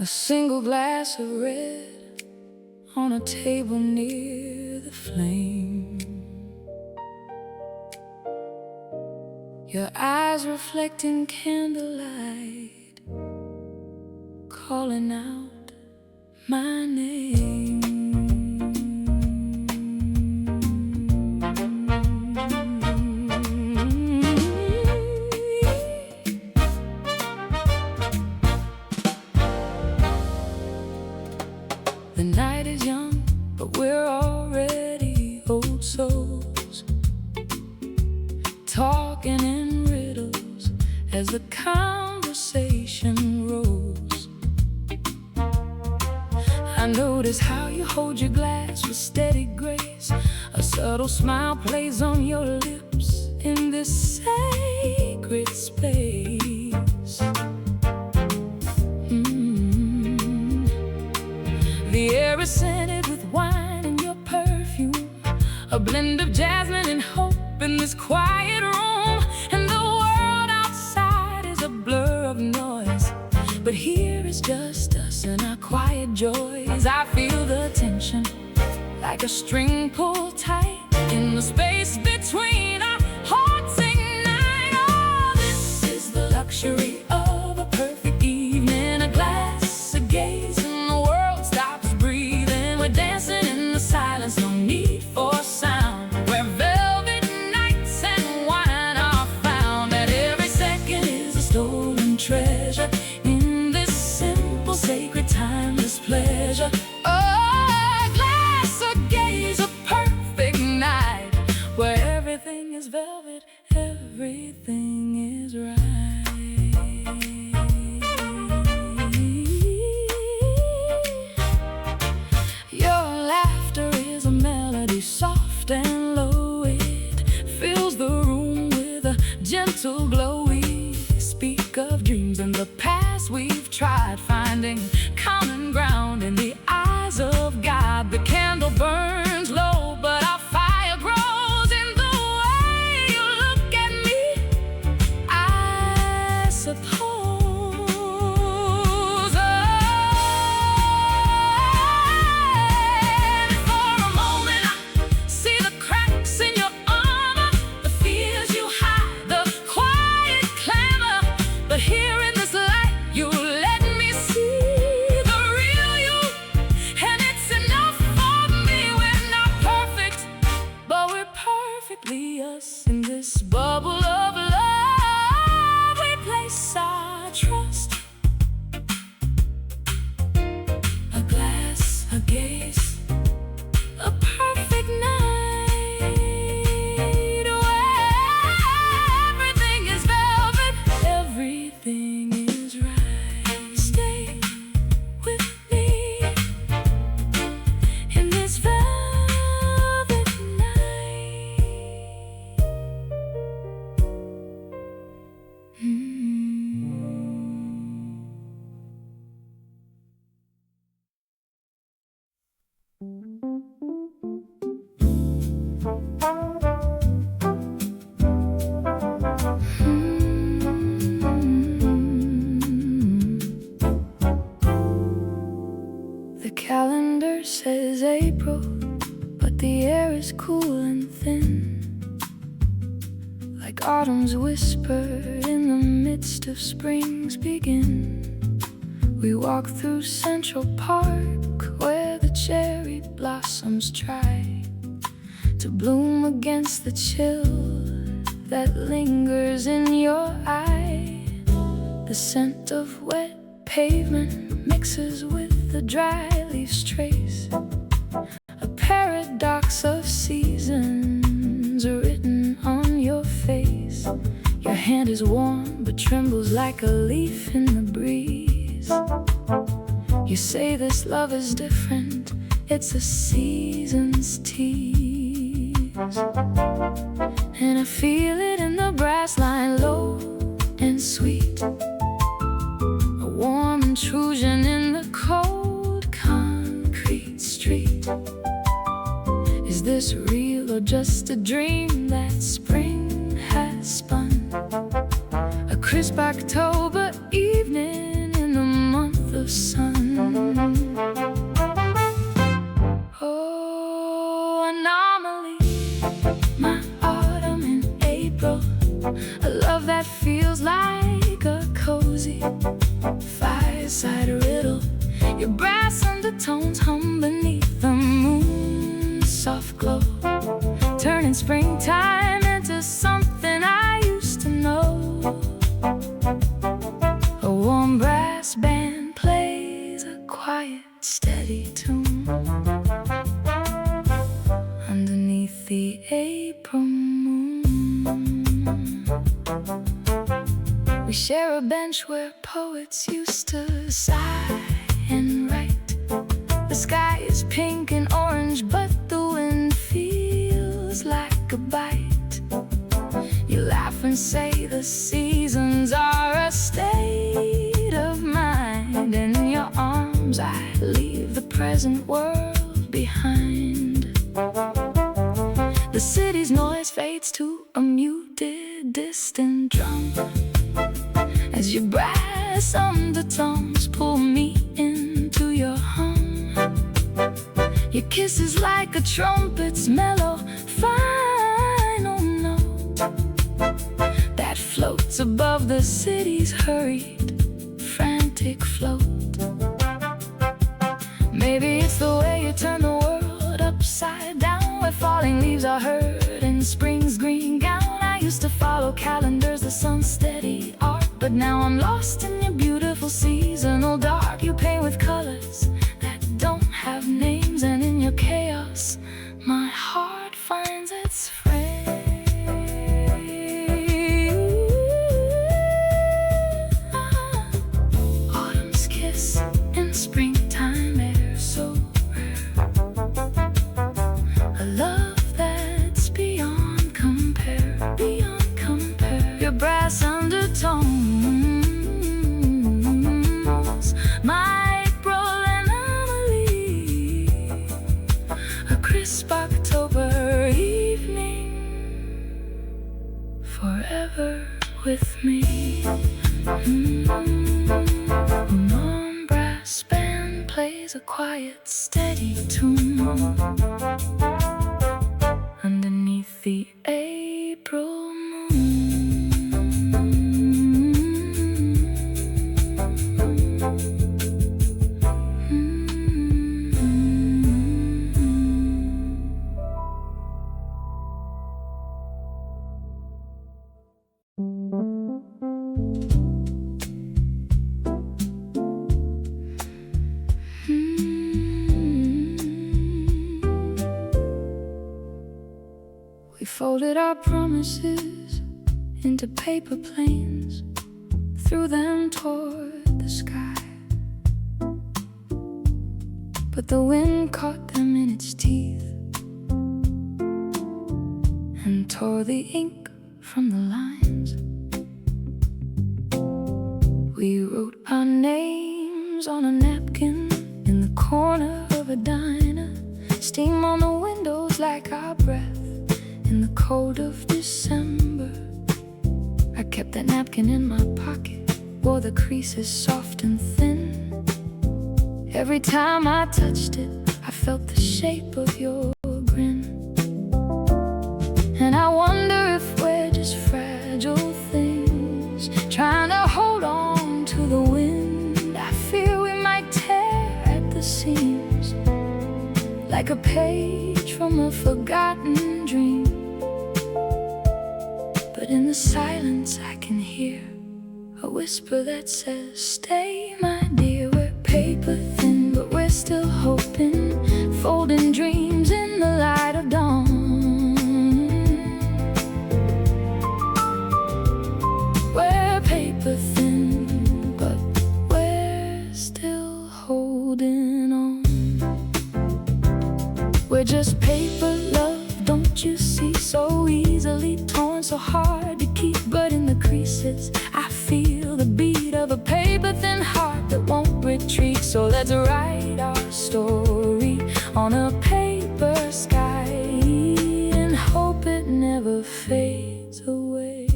A single glass of red on a table near the flame. Your eyes reflecting candlelight, calling out my name. The night is young, but we're already old souls, talking in riddles as the conversation rolls. I notice how you hold your glass with steady grace. A subtle smile plays on your lips in this sacred space. The air is scented with wine and your perfume, a blend of jasmine and hope in this quiet room. And the world outside is a blur of noise, but here is just us and our quiet joys. I feel the tension like a string pulled tight in the space between our hearts ignite. Oh, this is the luxury of a perfect evening, a glass, a gaze, and the world stops breathing. We're dancing in the silence, no need for sound, where velvet nights and wine are found. That every second is a stolen treasure in this simple, sacred, timeless pleasure. Oh, a glass, a gaze, a perfect night, where everything is velvet, everything is right. Your laughter is a melody, soft and low. It fills the room with a gentle glow. We speak of dreams and the past we've tried, finding common ground in the eyes of God. The candle burns low, but our fire grows in the way you look at me, I suppose. And for a moment I see the cracks in your armor, the fears you hide, the quiet clamor. But here in this light you let me see the real you, and it's enough for me. We're not perfect, but we're perfectly us. In this bubble of love we place our trust. A glass, a gaze, a perfect night, where everything is velvet, everything is right. Stay with me in this velvet night. The calendar says April, but the air is cool and thin, like autumn's whisper in the midst of spring's begin. We walk through Central Park, where the cherry blossoms try to bloom against the chill that lingers in your eye. The scent of wet pavement mixes with the dry leaves trace, a paradox of seasons written on your face. Your hand is warm but trembles like a leaf in the breeze. You say this love is different, it's a season's tease. And I feel it in the brass line, low and sweet, a warm intrusion in the cold concrete street. Is this real or just a dream that spring has spun? A crisp October evening in the month of sun. cozy fireside riddle. Your brass undertones hum beneath the moon's soft glow, turning springtime into something I used to know. A warm brass band plays a quiet, steady tune underneath the April moon. We share a bench where poets used to sigh and write. The sky is pink and orange, but the wind feels like a bite. You laugh and say the seasons are a state of mind. In your arms I leave the present world behind. The city's noise fades to a muted, distant drum as your brass undertones pull me into your hum. Your kiss is like a trumpet's mellow final note that floats above the city's hurried, frantic float. Maybe it's the way you turn the world upside down, where falling leaves are heard in spring's green gown. I used to follow calendars, the sun's steady art, but now I'm lost in your beautiful seasonal dark. You paint with colors that don't have names, and in your chaos my heart finds its friend. Autumn's kiss in springtime air, so rare. A love that's beyond compare, beyond compare. Your brass undertones, my April and Emily. A crisp October evening, forever with me. A warm brass band plays a quiet, steady tune underneath the April moon. We folded our promises into paper planes, threw them toward the sky, but the wind caught them in its teeth and tore the ink from the lines. We wrote our names on a napkin in the corner of a diner, steam on the windows like our breath in the cold of December. I kept that napkin in my pocket, wore the creases soft and thin. Every time I touched it, I felt the shape of your grin. And I wonder if we're just fragile things, trying to hold on to the wind. I fear we might tear at the seams, like a page from a forgotten dream. But in the silence I can hear a whisper that says, stay my dear. We're paper thin, but we're still hoping, folding dreams in the light of dawn. We're paper thin, but we're still holding on. We're just paper, love, don't you see? So easily torn, so hard to keep. But in the creases I feel the beat of a paper-thin heart that won't retreat. So let's write our story on a paper sky and hope it never fades away.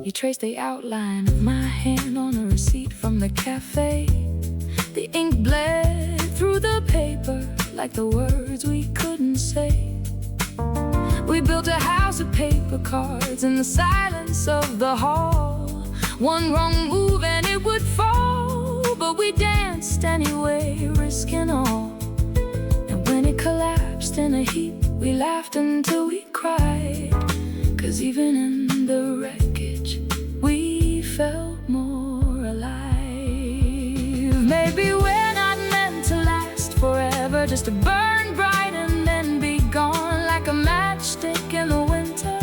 You trace the outline of my hand on a receipt from the cafe. The ink bled through the paper like the words we couldn't say. We built a house of paper cards in the silence of the hall, One wrong move and it would fall, but we danced anyway, risking all. And when it collapsed in a heap, we laughed until we cried. 'Cause even in the wreckage, we felt more alive. Maybe we're not meant to last forever, just to burn bright and then be gone, like a matchstick in the winter,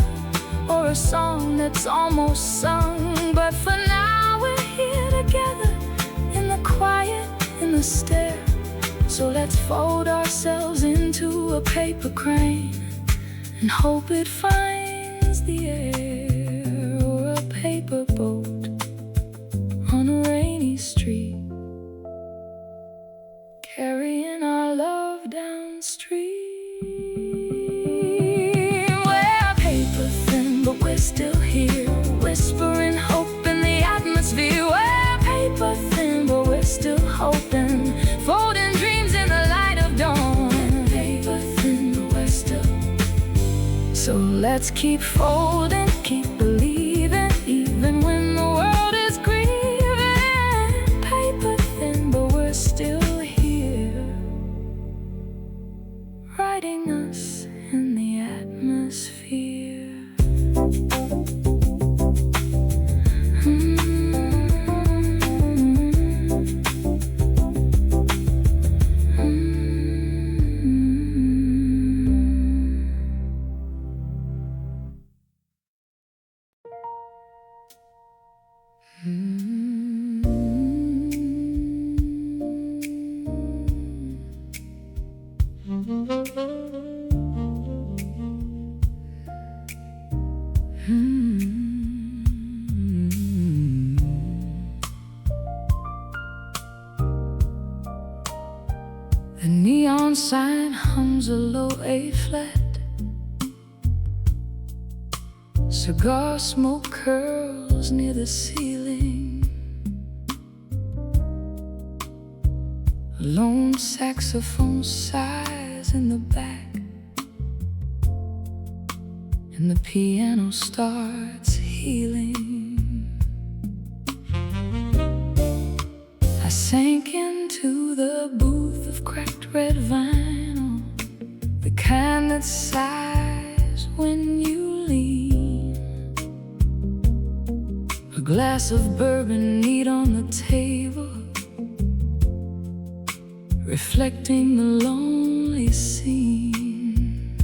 or a song that's almost sung. But for now we're here together, in the quiet, in the stare. So let's fold ourselves into a paper crane and hope it finds the air, or a paper boat on a rainy street, carrying our love downstream. We're paper thin, but we're still here, whispering hope in the atmosphere. We're paper thin, but we're still hoping, folding dreams in the light of dawn. Paper thin, but we're still. So let's keep folding, keep believing, even when the world is grieving. Paper thin, but we're still here, writing us in the atmosphere. The neon sign hums a low A flat. Cigar smoke curls near the ceiling. A lone saxophone sighs in the back, and the piano starts healing. I sank into the booth of cracked red vinyl, the kind that sighs when you lean. A glass of bourbon neat on the table, reflecting the lonely scene.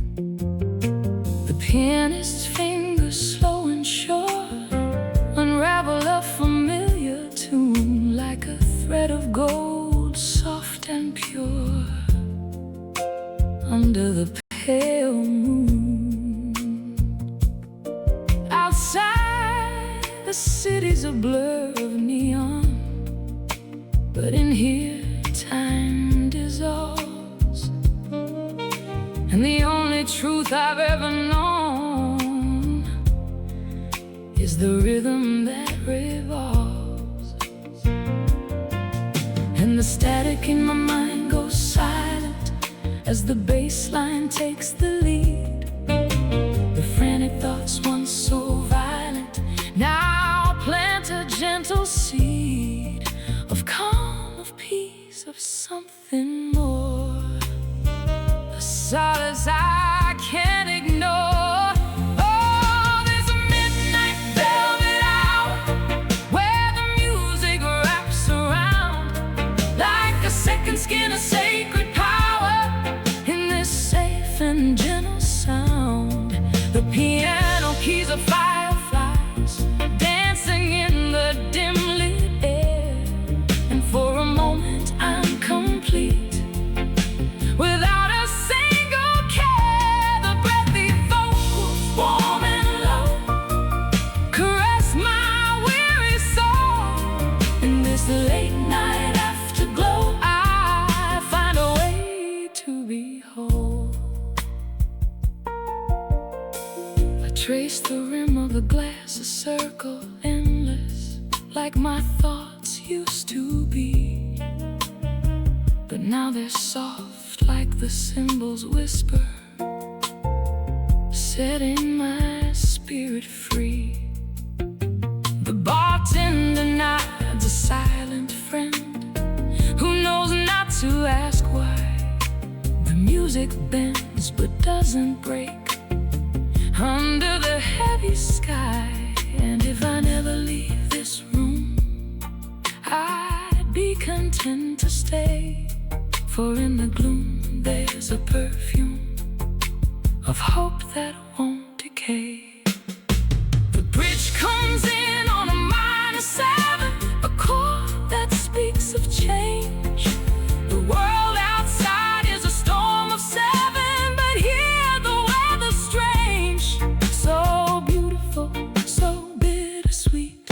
The pianist's fingers slow and sure unravel a familiar tune, like a thread of gold, soft and pure, under the pale moon. Outside, the city's a blur of neon, but in here, time dissolves, and the only truth I've ever known is the rhythm that revolves. And the static in my mind goes silent as the bass line takes the lead. The frantic thoughts once so violent now plant a gentle seed of calm, of peace, of something more, a solace I can't ignore. Oh, there's a midnight velvet hour where the music wraps around like a second skin, a sacred power in this safe and gentle sound. The piano keys are fireflies dancing in the dim lit air, and for a moment I'm complete without a single care. The breathy vocals, warm and low, caress my weary soul. In this late night afterglow, I find a way to be whole. I trace the rim of the glass, a circle endless, like my thoughts used to be. But now they're soft like the cymbals whisper, setting my spirit free. The bartender to ask why the music bends but doesn't break under the heavy sky. And if I never leave this room, I'd be content to stay, for in the gloom there's a perfume of hope that won't decay. The bridge comes in on a -7, a chord that speaks of change. The world outside is a storm of 7, but here the weather's strange. So beautiful, so bittersweet,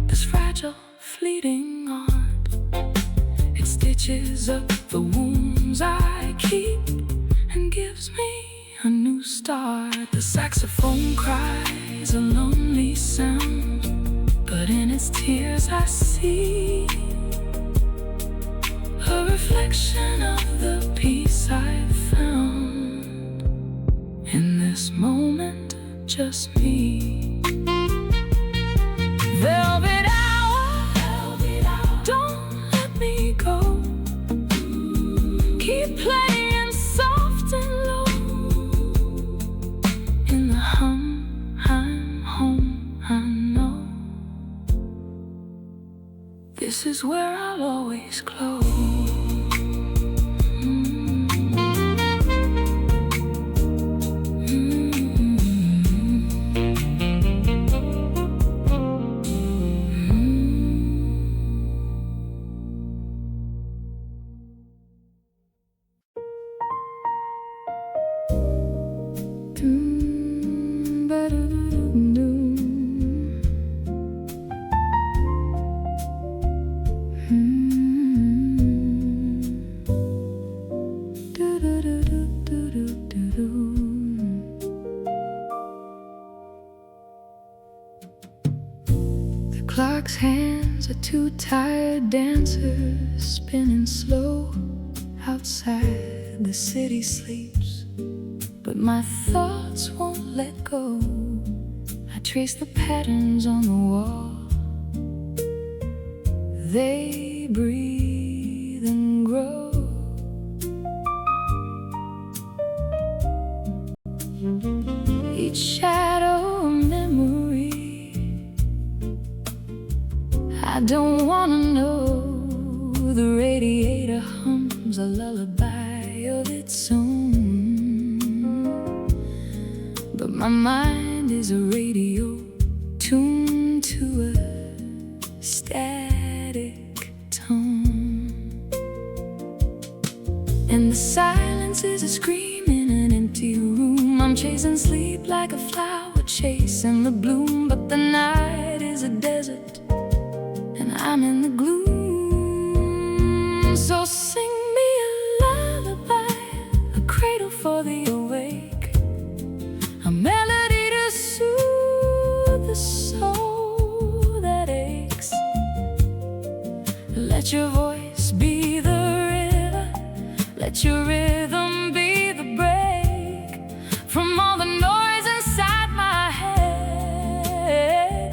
this fragile, fleeting art. It stitches up the wounds I keep and gives me a new start. The saxophone cries a lonely sound, but in its tears I see a reflection of the peace I've found in this moment, just me. Velvet hour, don't let me go. Keep playing soft and low. In the hum, I'm home, I know. This is where I'll always close. The clock's hands are two tired dancers spinning slow. Outside the city sleeps, but my thoughts won't let go. I trace the patterns on the wall. They breathe and grow. Each shadow a memory. I don't wanna know. The radiator hums a lullaby of its own, but my mind is a radio tuned to a static tone. And the silence is a scream in an empty room. I'm chasing sleep like a flower chasing the bloom, but the night is a desert and I'm in the gloom. So sing me a lullaby, a cradle for the awake, a melody to soothe the soul that aches. Let your voice be the river, let your rhythm be the break from all the noise inside my head.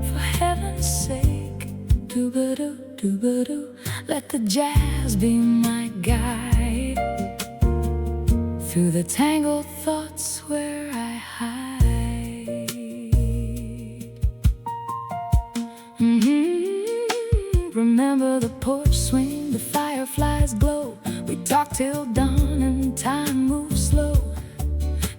For heaven's sake, do-ba-do, do-ba-do, let the jazz be my guide through the tangled thoughts where I hide. Remember the porch swing, the fireflies glow. We talk till dawn and time moves slow.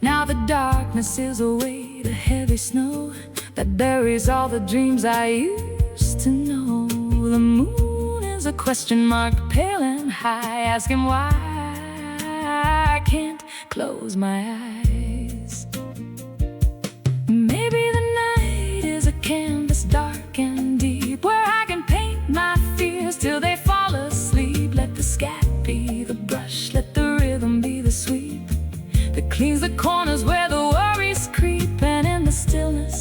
Now the darkness is a weight, a heavy snow that buries all the dreams I used to know. The moon is a question mark, pale and high, asking why I can't close my eyes. Maybe the night is a canvas dark and deep, where I can paint my fears till they fall asleep. Let the scat be the brush, let the rhythm be the sweep that cleans the corners where the worries creep. And in the stillness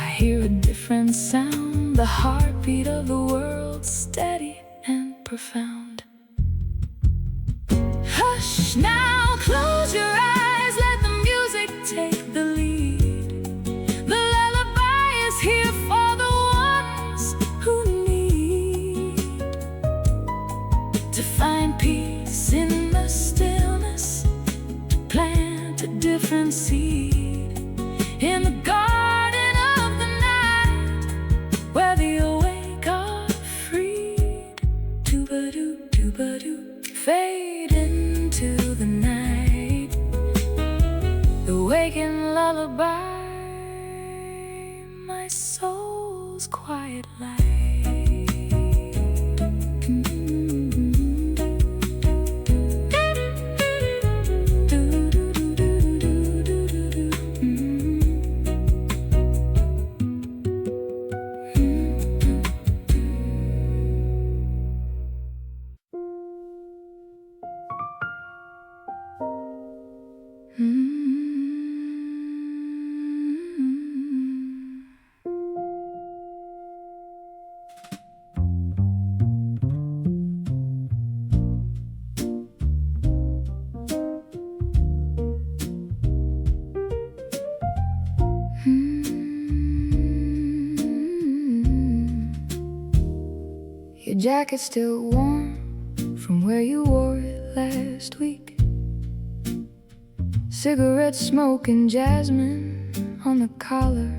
I hear a different sound, the heartbeat of the world, steady and profound. Hush now, close your eyes, let the music take the lead. The lullaby is here for the ones who need to find peace lullaby, my soul's quiet light. Your jacket's still warm from where you wore it last week. Cigarette smoke and jasmine on the collar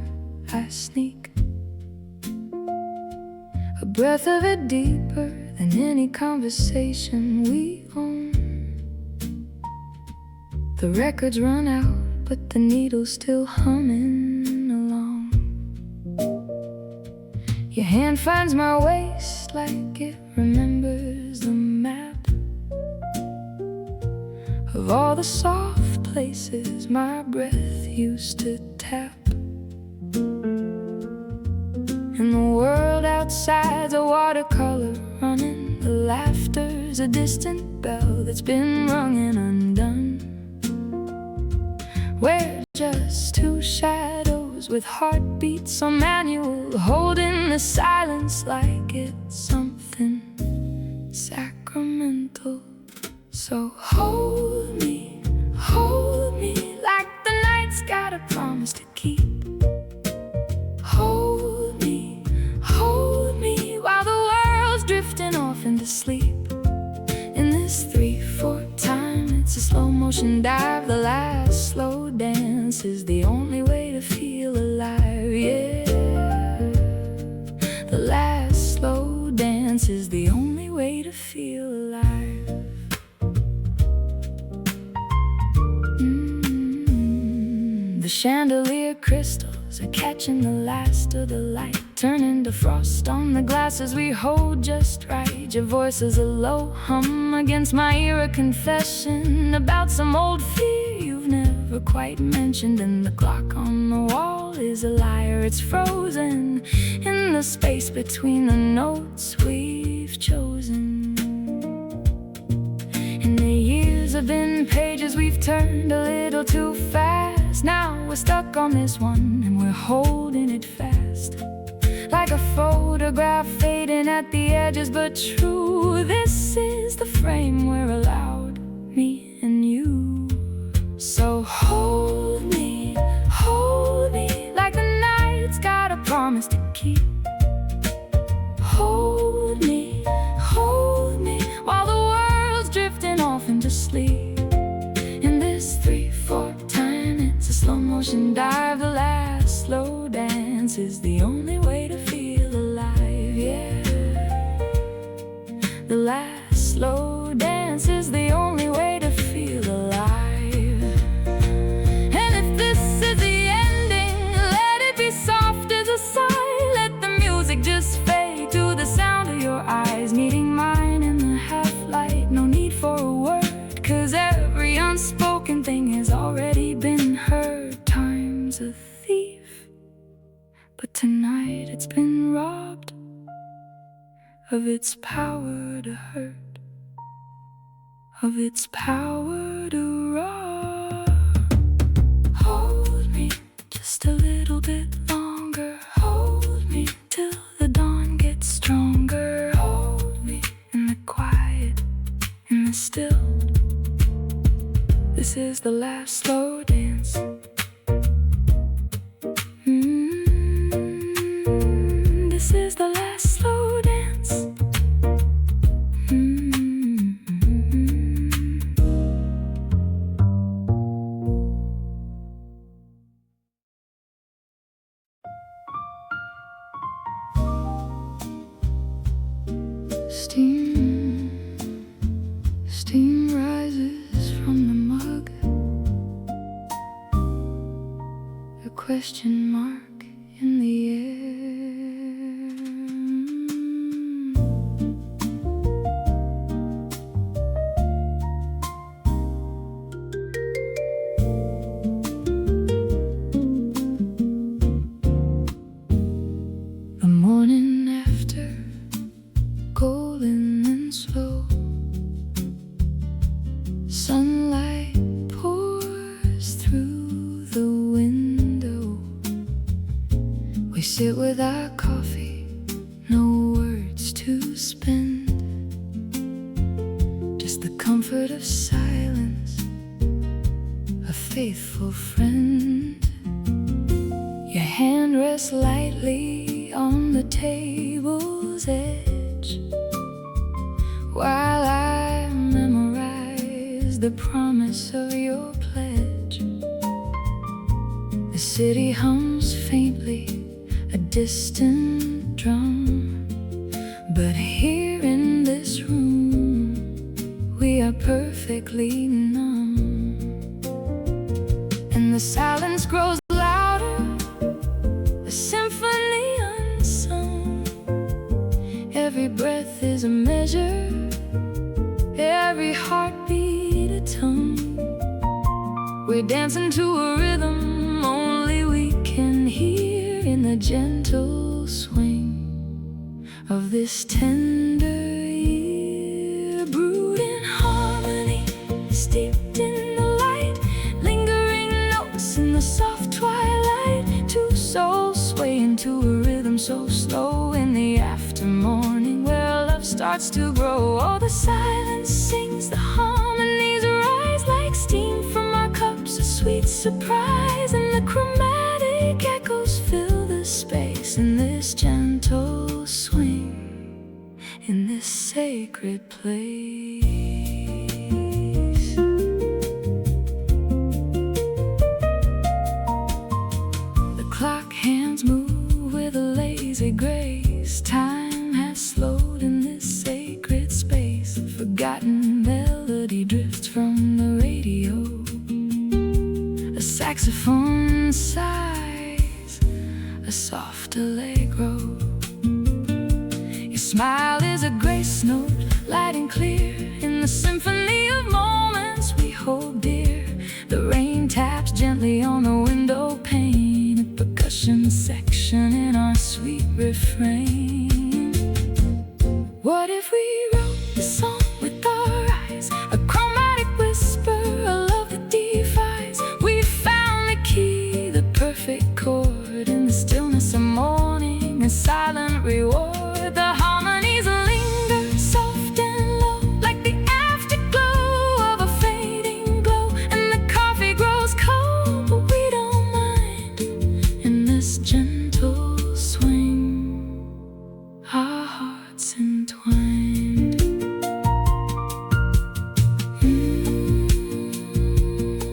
I sneak. A breath of it deeper than any conversation we own. The records run out, but the needle's still humming along. Your hand finds my waist like it remembers the map of all the soft places my breath used to tap. And the world outside's a watercolor running. The laughter's a distant bell that's been rung and undone. We're just two shadows with heartbeats on manual, holding the silence like it's something sacramental. So hold me like the night's got a promise to keep. Hold me while the world's drifting off into sleep. In this 3/4 time, it's a slow motion dive. The last slow dance is the only way to feel alive, yeah. The last slow dance is the only way to feel alive. The chandelier crystals are catching the last of the light, turning to frost on the glasses we hold just right. Your voice is a low hum against my ear, a confession about some old fear you've never quite mentioned. And the clock on the wall is a liar, it's frozen in the space between the notes we've chosen. And the years have been pages we've turned a little too fast. Now we're stuck on this one and we're holding it fast, like a photograph fading at the edges, but true. This is the frame we're allowed, me and you. So hold me like the night's got a promise to keep. Hold me while the world's drifting off into sleep. In this 3/4 time, it's a slow motion dive. The last slow dance is the only way to feel alive, yeah. The last slow dance is the only way to feel alive. And if this is the ending, let it be soft as a sigh. Let the music just fade to the sound of your eyes meeting mine in the half-light. No need for a word, 'cause every unspoken thing has already been heard. Time's a thief, but tonight it's been robbed of its power to hurt, of its power to rob. Hold me just a little bit longer. Hold me till the dawn gets stronger. Hold me in the quiet, in the still. This is the last slow dance. This is the last slow dance. Steam rises from the mug. question mark in the air. The morning after, golden and slow, sunlight pours through the window. We sit with our coffee, no words to spend, just the comfort of silence, a faithful friend. Your hand rests lightly on the table's edge, while I memorize the promise of your pledge. The city hums faintly, a distant drum, but here in this room we are perfectly numb. And the silence grows louder, a symphony unsung. Every breath is a measure, every heartbeat a tongue. We're dancing to a rhythm only we can hear, in the gentle swing of this tender year. Brewed in harmony, steeped in the light, lingering notes in the soft twilight. Two souls sway into a rhythm so slow in the aftermorning, where love starts to grow. Oh, the silence sings, the harmonies rise like steam from our cups, a sweet surprise. And the chromatic echoes fill the space in this gentle swing, in this sacred place. The clock hands move with a lazy grace. Time has slowed in this sacred space. A forgotten melody drifts from the radio. A saxophone sighs, a soft allegro. Your smile is a grace note, light and clear, in the symphony of moments we hold dear. The rain taps gently on the window pane, a percussion section in our sweet refrain. What if we wrote this song with our eyes? A chromatic whisper, a love that defies. We found the key, the perfect chord, in the stillness of morning, a silent reward. The harmonies linger soft and low, like the afterglow of a fading glow. And the coffee grows cold, but we don't mind, in this gentle swing, our hearts entwined.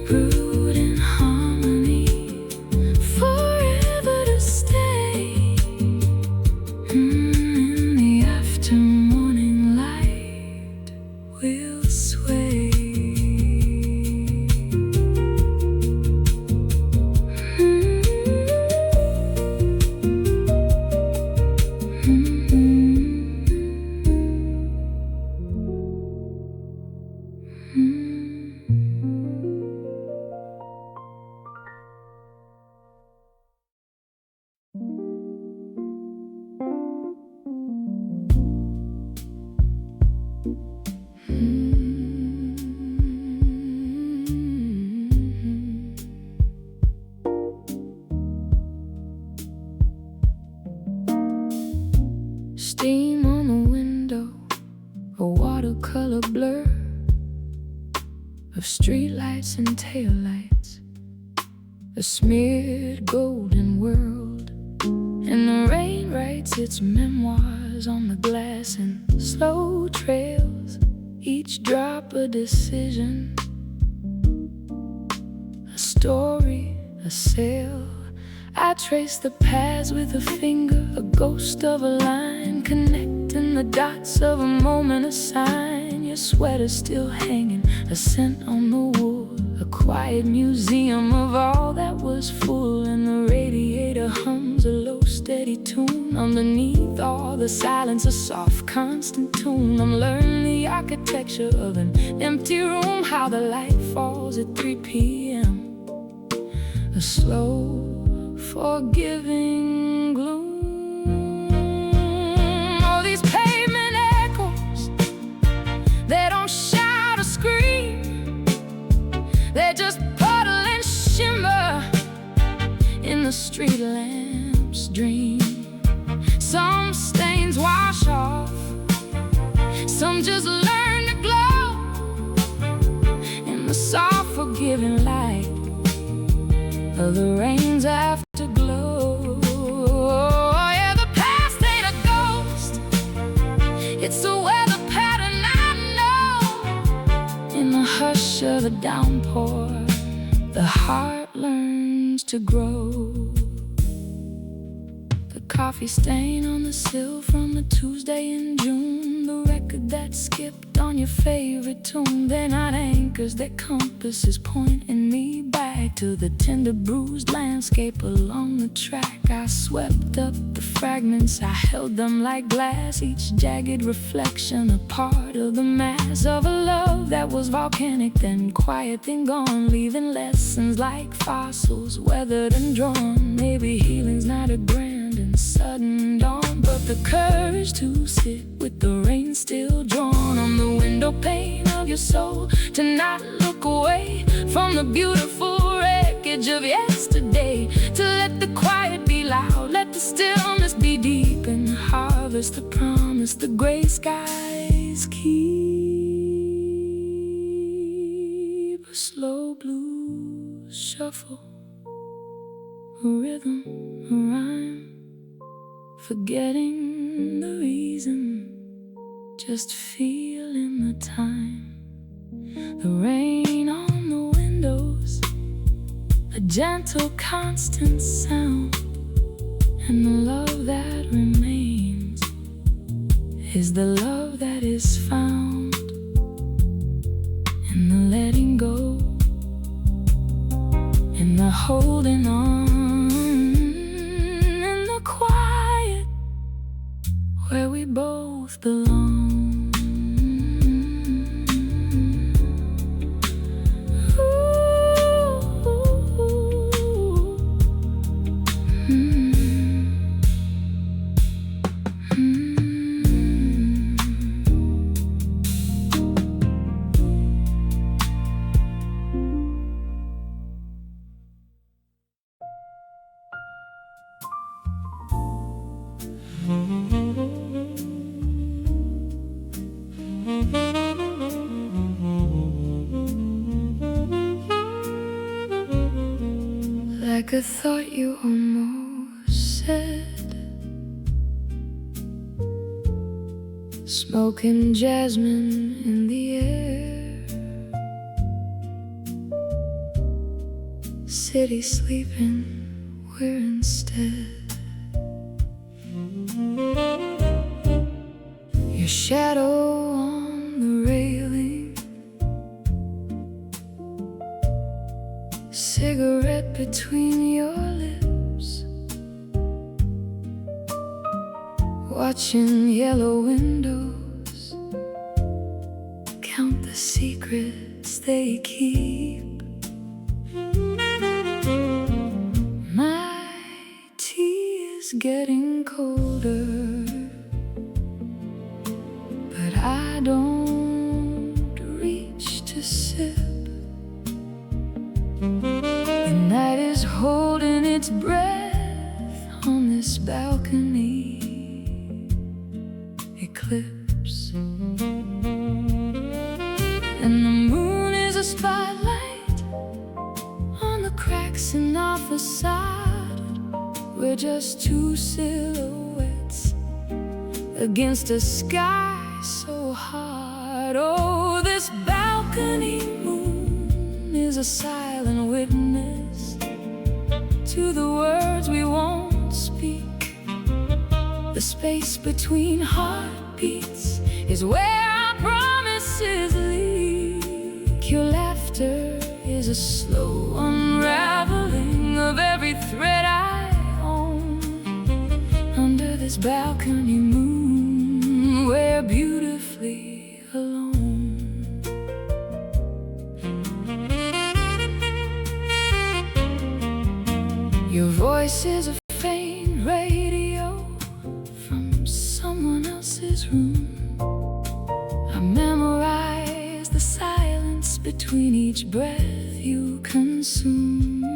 Brewed in harmony, forever to stay. In the after-morning light, we'll sway. Steam on the window, a watercolor blur of streetlights and taillights, a smeared golden world. And the rain writes its memoirs on the glass in slow trails, each drop a decision, a story, a sail. I trace the paths with a finger, a ghost of a line, connecting the dots of a moment, a sign. Your sweater's still hanging, a scent on the wool, a quiet museum of all that was full. And the radiator hums a low, steady tune. Underneath all the silence, a soft, constant tune. I'm learning the architecture of an empty room, how the light falls at 3 p.m. A slow, forgiving gloom. All these pavement echoes, they don't shout or scream. They just puddle and shimmer in the street lamps' dream. Some stains wash off, some just learn to glow in the soft, forgiving light of the rain's afterglow. Oh, yeah, the past ain't a ghost, it's a weather pattern I know. In the hush of a downpour, the heart learns to grow. The coffee stain on the sill from a Tuesday in June, the record that skipped on your favorite tune. They're not anchors, they're compasses pointing me back to the tender bruised landscape along the track. I swept up the fragments, I held them like glass, each jagged reflection a part of the mass of a love that was volcanic, then quiet, then gone, leaving lessons like fossils weathered and drawn. Maybe healing's not a grand and sudden dawn, but the courage to sit with the rain still drawn on the window pane of your soul, to not look away from the beautiful wreckage of yesterday, to let the quiet be loud, let the stillness be deep, and harvest the promise the gray skies keep. A slow blues shuffle, a rhythm, a rhyme, forgetting the reason, just feeling the time. The rain on the windows, a gentle, constant sound, and the love that remains is the love that is found in the letting go, in the holding on, in the quiet where we both belong. Like a thought you almost said, smoking jasmine in the air, city sleeping, we're instead. Your shadow on the railing, cigarette between your lips, watching yellow windows, count the secrets they keep. My tea is getting colder, but I don't reach to sip. The night is holding its breath on this balcony, eclipse, and the moon is a spotlight on the cracks in our facade. We're just two silhouettes against a sky so hard. Oh, this balcony moon is a silent witness to the words we won't speak. The space between heartbeats is where our promises leak. Your laughter is a slow unraveling of every thread I this balcony moon, we're beautifully alone. Your voice is a faint radio from someone else's room. I memorize the silence between each breath you consume.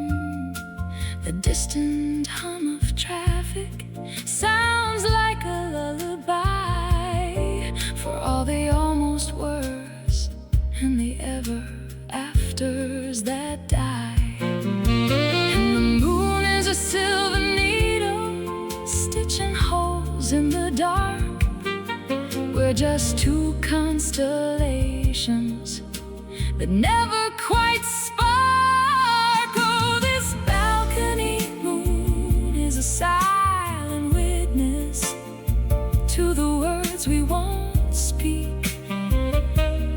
The distant hum of traffic sounds like a lullaby for all the almost words and the ever afters that die. And the moon is a silver needle stitching holes in the dark. We're just two constellations that never quite sparkle. This balcony moon is a silent witness to the words we won't speak.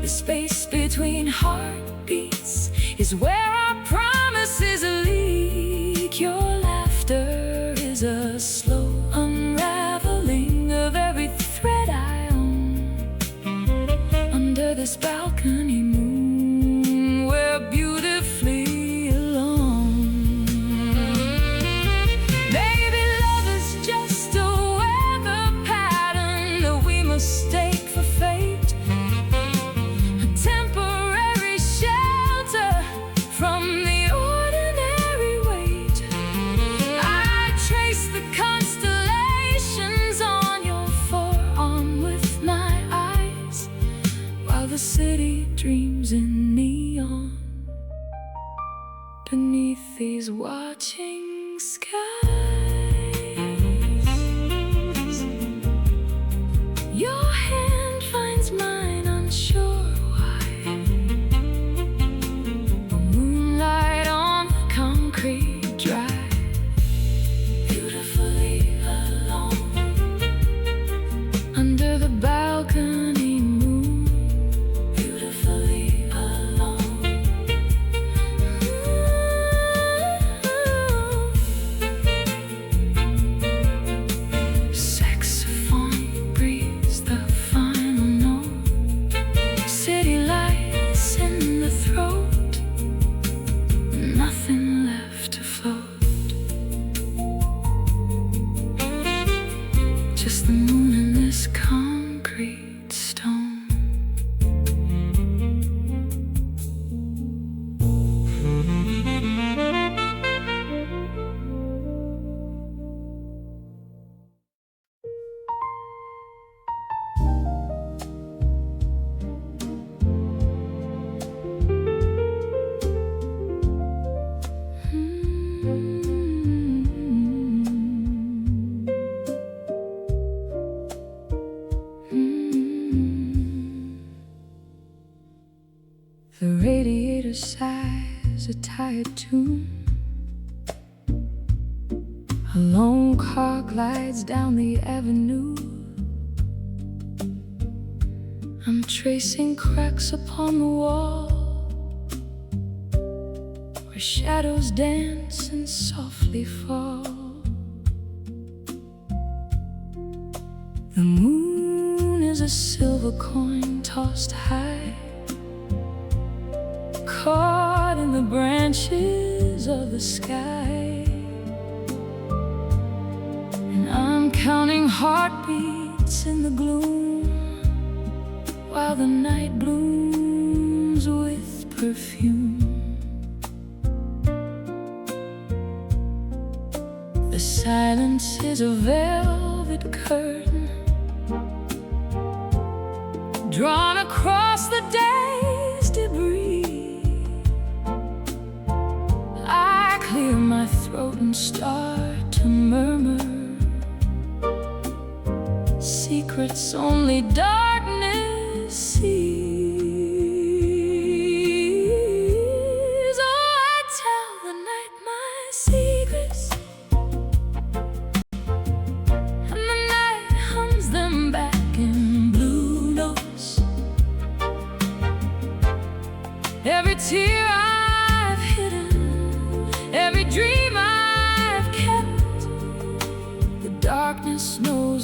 The space between heartbeats is where our promises leak. Your laughter is a slow unraveling of every thread I own. Under this balcony moon, we're beautifully alone. Baby, love is just a weather pattern that we mistake for fate, a temporary shelter from the ordinary weight. I trace the constellations on your forearm with my eyes, while the city dreams in neon beneath these watching skies. Your hand finds mine, unsure why. A moonlight on the concrete drive, beautifully alone. Under the balcony moon, beautifully alone. Saxophone breathes the final note. City lights in the throat, nothing left to float. Just the moon and this concrete stone. The radiator sighs a tired tune. A lone car glides down the avenue. I'm tracing cracks upon the wall where shadows dance and softly fall. The moon is a silver coin tossed high, caught in the branches of the sky. And I'm counting heartbeats in the gloom, while the night blooms with perfume. The silence is a velvet curtain drawn across the day's debris. I clear my throat and start to murmur secrets only darkness sees. Oh, I tell the night my secrets, and the night hums them back in blue notes. Every tear I've hidden, every dream I've kept, the darkness knows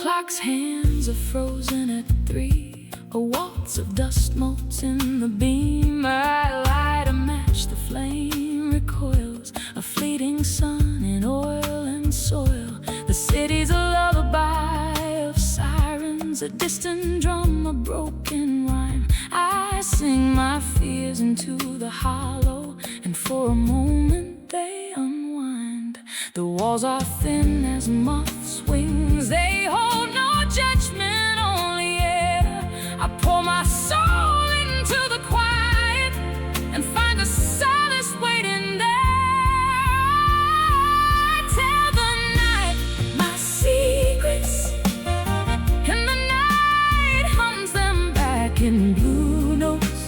clock's hands are frozen at 3. A waltz of dust molts in the beam. I light a match, the flame recoils. A fleeting sun in oil and soil. The city's a lullaby of sirens, a distant drum, a broken rhyme. I sing my fears into the hollow, and for a moment they unwind. The walls are thin as moths' wings. They hold no judgment, only air. I pour my soul into the quiet and find a solace waiting there. I tell the night my secrets, and the night hums them back in blue notes.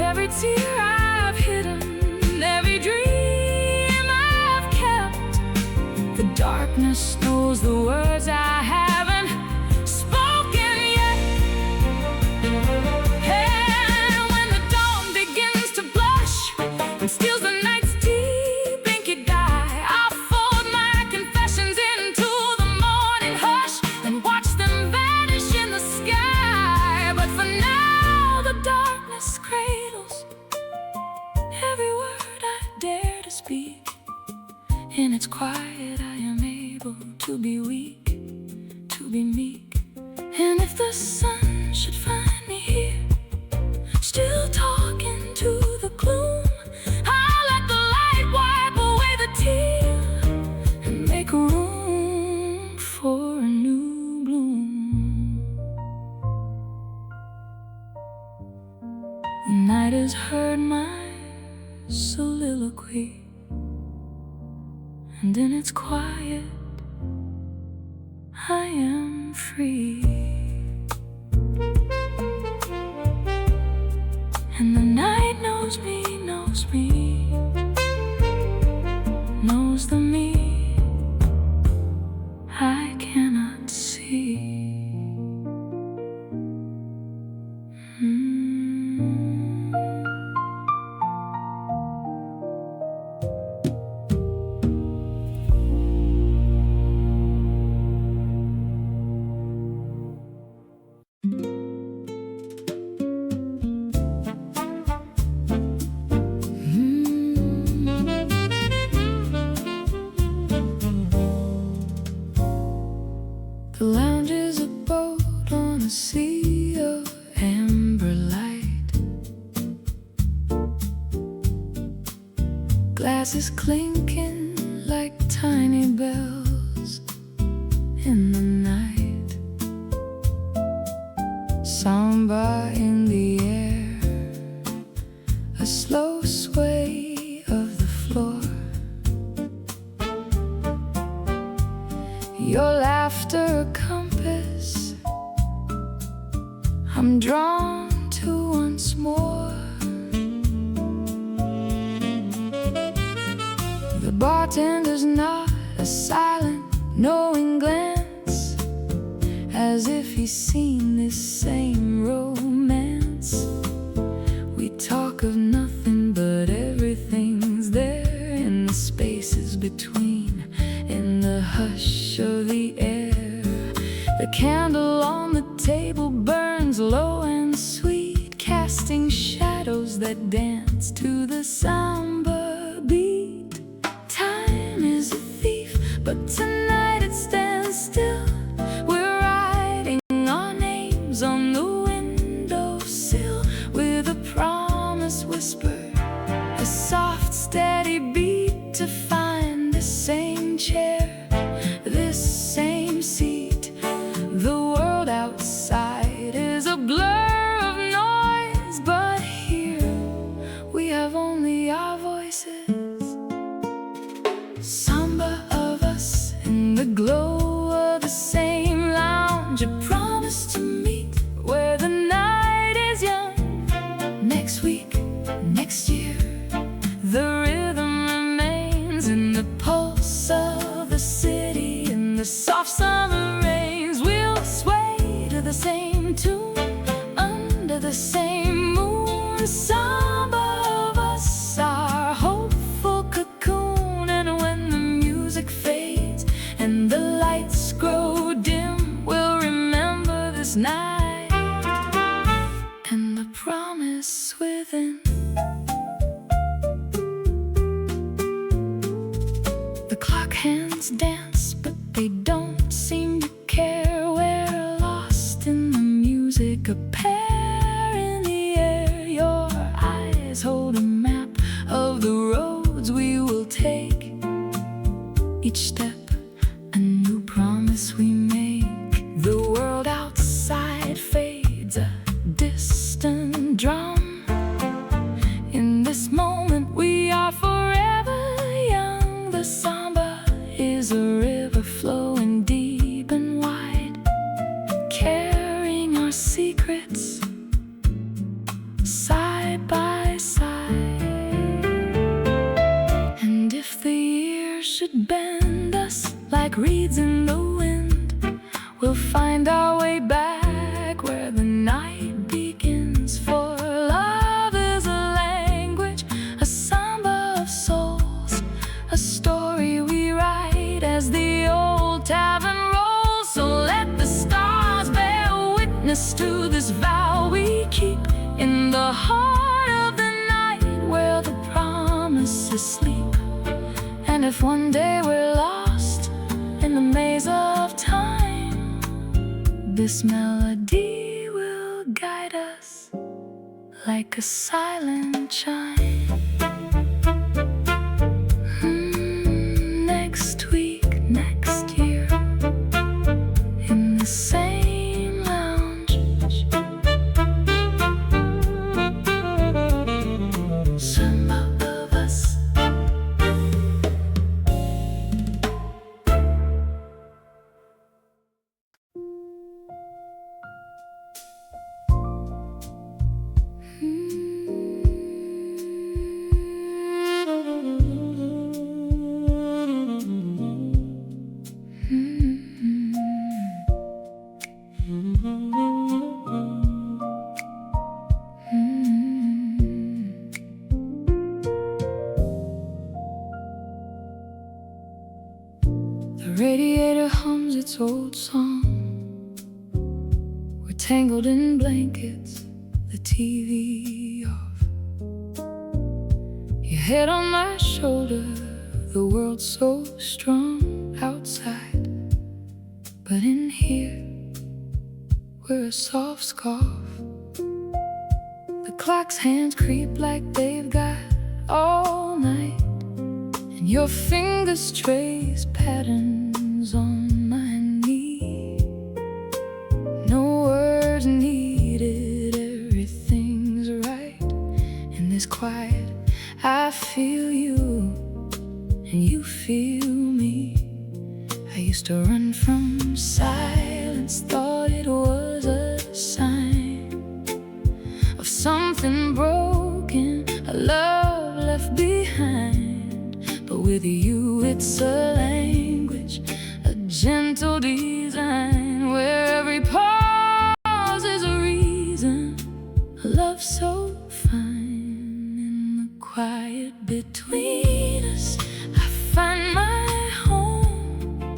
Every tear I've hidden, every dream I've kept, the darkness knows the words I haven't spoken yet. And when the dawn begins to blush and steals the night's deep inky dye, I'll fold my confessions into the morning hush and watch them vanish in the sky. But for now the darkness cradles every word I dare to speak. In its quiet I am able to be weak, to be meek. And if the sun should find me here, still talking to the gloom, I'll let the light wipe away the tear and make room for a new bloom. The night has heard my soliloquy, and in its quiet I am free. And the night knows me, knows me, knows the me I cannot see. The lounge is a boat on a sea of amber light. Glasses clinking like tiny bells in the night. Samba in the air, a slow sway of the floor. Your laughter a compass I'm drawn to once more. The bartender's not a silent, knowing glance, as if he's seen this same romance. We talk of nothing but everything's there in the spaces between, in the hush of the air. The candle on the table burns low and sweet, casting shadows that dance to the samba beat. Time is a thief, but tonight it stands still. We're writing our names on the windowsill with a promise whisper, a soft steady beat to find the same chair, this same seat. The world outside is a blur of noise, but here we have only our voices. Samba of us in the glow of the same lounge, a promise to meet where the night is young. Next week, next year, the rhythm remains in the pulse of the city. In the soft summer rains, we'll sway to the same tune under the same moon. Samba of us, our hopeful cocoon. And when the music fades and the light night and the promise within. The clock hands dance, but they don't seem to care. We're lost in the music, a pair in the air. Your eyes hold a map of the roads we will take. Each step a new promise we make. The world outside fades, a distant drum. In this moment we are forever young. The samba is a river flowing deep and wide, carrying our secrets side by side. And if the years should bend us like reeds in the wind, we'll find our way back where the night begins. For love is a language, a samba of souls, a story we write as the old tavern rolls. So let the stars bear witness to this vow we keep in the heart of the night where the promises sleep. And if one day we're lost in the maze of time, this melody will guide us like a silent chime. Next week, next year, in the same lounge, some of us. The radiator hums its old song. We're tangled in blankets, the TV off. Your head on my shoulder, the world's so strong outside, but in here, we're a soft scarf. The clock's hands creep like they've got all night, and your fingers trace patterns on my knee. No words needed, everything's right. In this quiet, I feel you, and you feel me. I used to run from silence, thought it was a sign of something broken, a love left behind. But with you it's a language, a gentle design, where every pause is a reason, a love so fine. In the quiet between us, I find my home,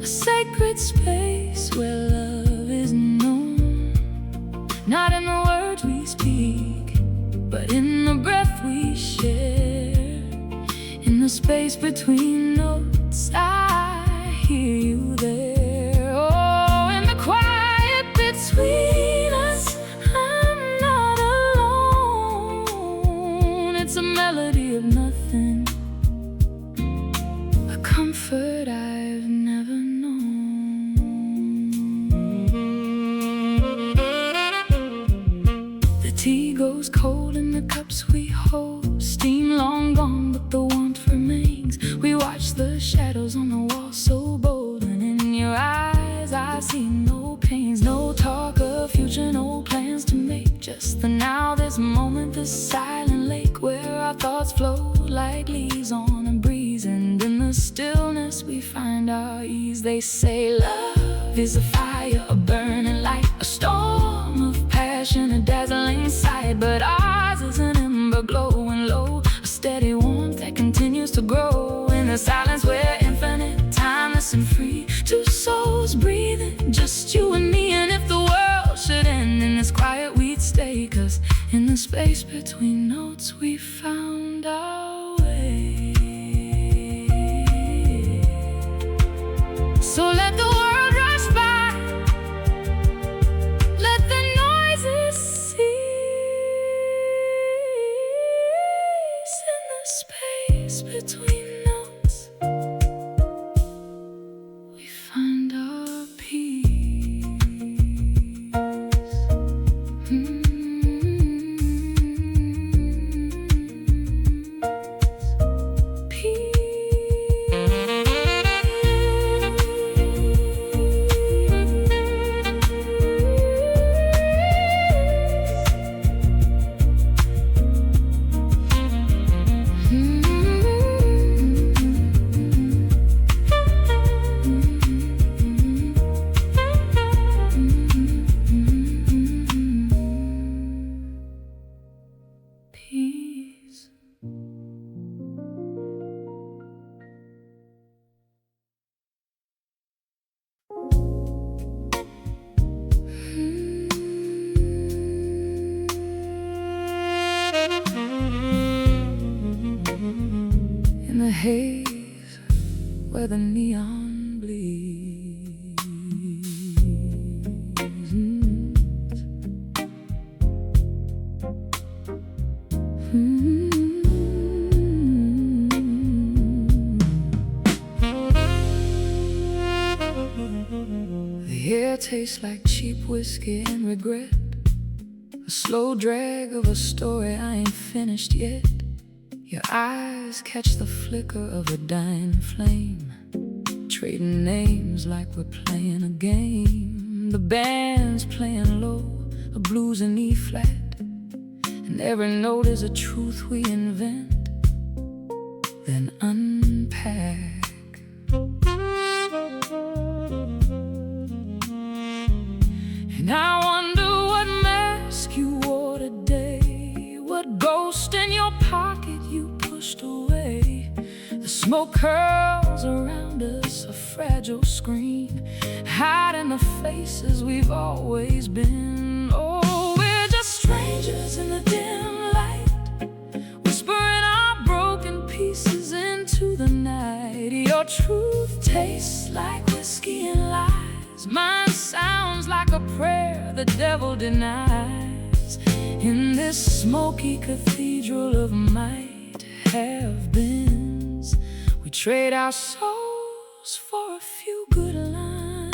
a sacred space where love is known. Not in the words we speak, but in the breath we share. In the space between notes, I hear you there. Oh, in the quiet between us, I'm not alone. It's a melody of nothing, a comfort I've never known. The tea goes cold in the cups we hold, steam long gone, but the warmth remains. We watch the shadows on the wall so bold, and in your eyes I see no pains, no talk of future, no plans to make. Just the now, this moment, this silent lake where our thoughts flow like leaves on a breeze. And in the stillness we find our ease. They say love is a fire, a burning light, a storm of passion, a dazzling sight. But ours is an ember glowing low, a steady warmth that continues to grow. In the silence we're infinite, timeless and free, two souls breathing, just you and me. And stay, 'cause in the space between notes we found our way. So let the world rush by, let the noises cease. In the space between notes we find our peace. In the haze where the neon bleeds, the air tastes like cheap whiskey and regret, a slow drag of a story I ain't finished yet. Your eyes catch the flicker of a dying flame, trading names like we're playing a game. The band's playing low, a blues in E-flat, and every note is a truth we invent, then unpack. And I wonder what mask you wore today, what ghost in your pocket you pushed away. The smoke curls around us, a fragile screen, hiding the faces we've always been. Oh, we're just strangers in the dim light, whispering our broken pieces into the night. Your truth tastes like whiskey and lies, mine sounds like a prayer the devil denies. In this smoky cathedral of might have-beens, we trade our souls for a few good lines.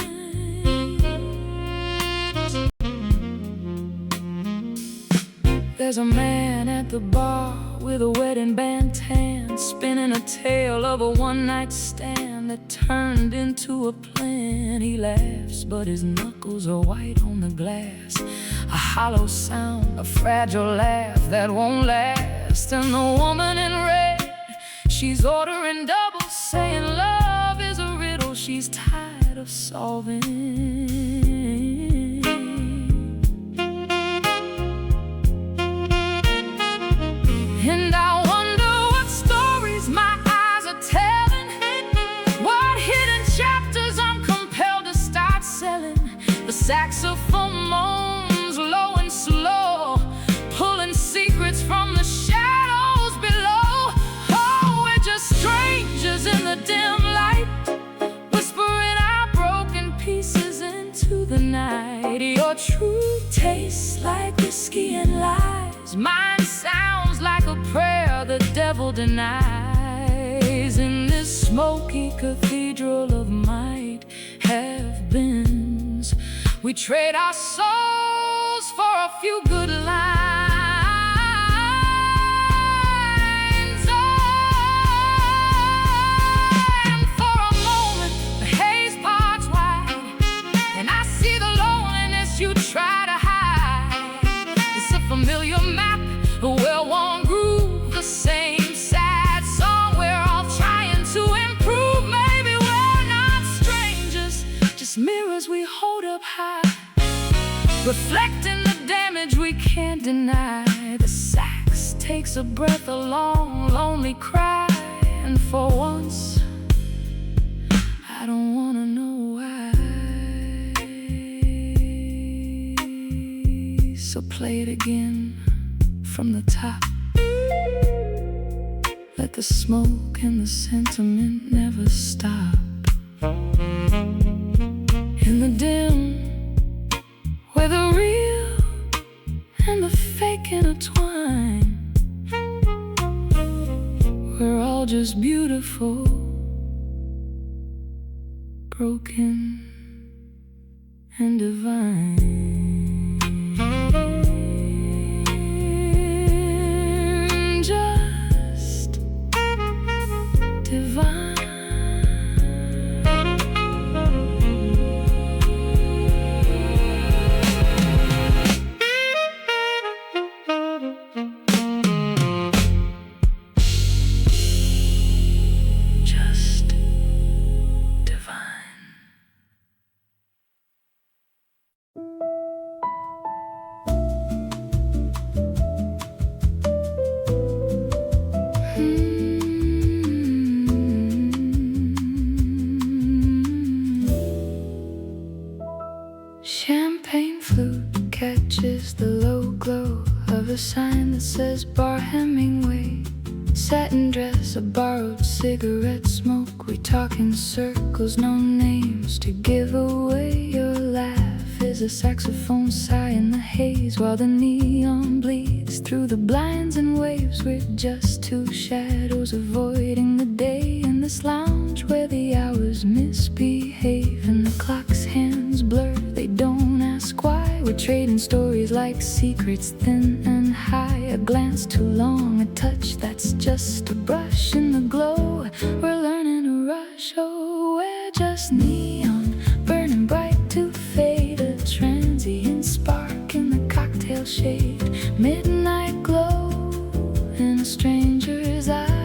There's a man at the bar with a wedding band tan, spinning a tale of a one-night stand that turned into a plan. He laughs, but his knuckles are white on the glass, a hollow sound, a fragile laugh that won't last. And the woman in red, she's ordering doubles, saying love is a riddle she's tired of solving. And I wonder what stories my eyes are telling, what hidden chapters I'm compelled to start selling. The saxophone moans low and slow, pulling secrets from the shadows below. Oh, we're just strangers in the dim light, whispering our broken pieces into the night. Your truth tastes like whiskey and lies, mine sounds like a prayer the devil denies. In this smoky cathedral of might have-beens, we trade our souls for a few good lines. Oh, and for a moment the haze parts wide, and I see the loneliness you try to hide. It's a familiar map, a well-worn groove, the same sad song we're all trying to improve. Maybe we're not strangers, just mirrors we hold up high, reflecting the damage we can't deny. The sax takes a breath, a long, lonely cry, and for once I don't wanna know why. So play it again from the top. Let the smoke and the sentiment never stop. In the dim, where the real and the fake intertwine, we're all just beautiful, broken and divine. Just divine. Just divine. Champagne flute catches the low glow of a sign that says Bar Hemingway. Satin dress, a borrowed cigarette smoke. We talk in circles, no names to give away. Your laugh is a saxophone sigh in the haze, while the neon bleeds through the blinds and waves. We're just two shadows avoiding the day in this lounge where the hours misbehave and the clock's hands blur. They don't ask why. We're trading stories like secrets, thin and high. A glance too long, a touch that's just a brush in the glow. We're learning to rush. Oh, we're just neon, burning bright to fade. A transient spark in the cocktail shade. Midnight glow in a stranger's eyes.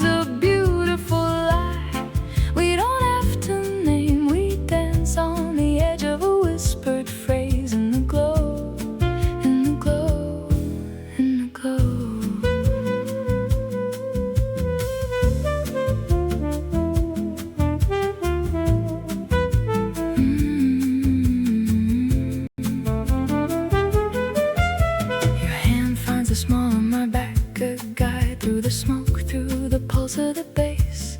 A beautiful lie we don't have to name. We dance on the edge of a whispered phrase in the glow, in the glow, in the glow. Your hand finds the small of my back, a guide through the smoke, through the pulse of the bass.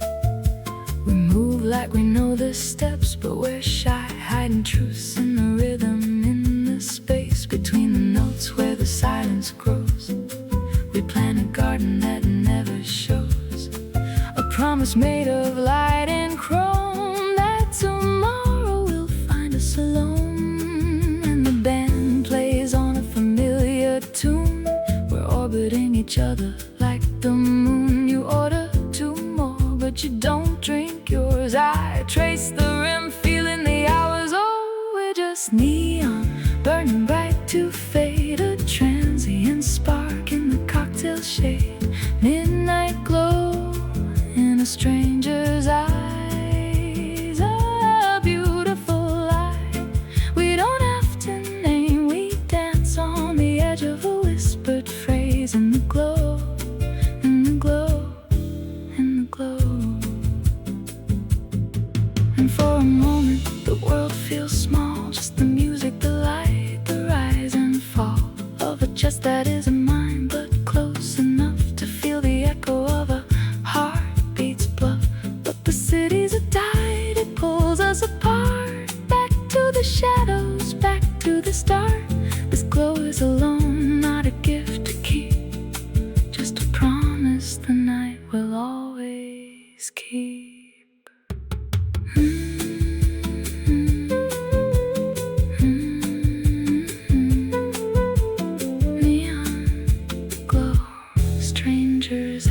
We move like we know the steps, but we're shy, hiding truths in the rhythm, in the space between the notes where the silence grows. We plant a garden that never shows, a promise made of light and chrome, that tomorrow will find us alone. And the band plays on a familiar tune. We're orbiting each other like the moon. You order two more, but you don't drink yours. I trace the rim, feeling the hours. Oh, we're just neon, burning bright to fade. A transient spark in the cocktail shade. Midnight glow in a stranger's eyes. A beautiful lie we don't have to name. We dance on the edge of a whispered phrase in the glow, in the glow, in the glow. And for a moment the world feels small, just the music, the light, the rise and fall of a chest that isn't mine, but close enough to feel the echo of a heartbeat's bluff. But the city's a tide, it pulls us apart, back to the shadows, back to the start. This glow is alone, not a gift to keep, just a promise the night will always keep. Neon glow, stranger's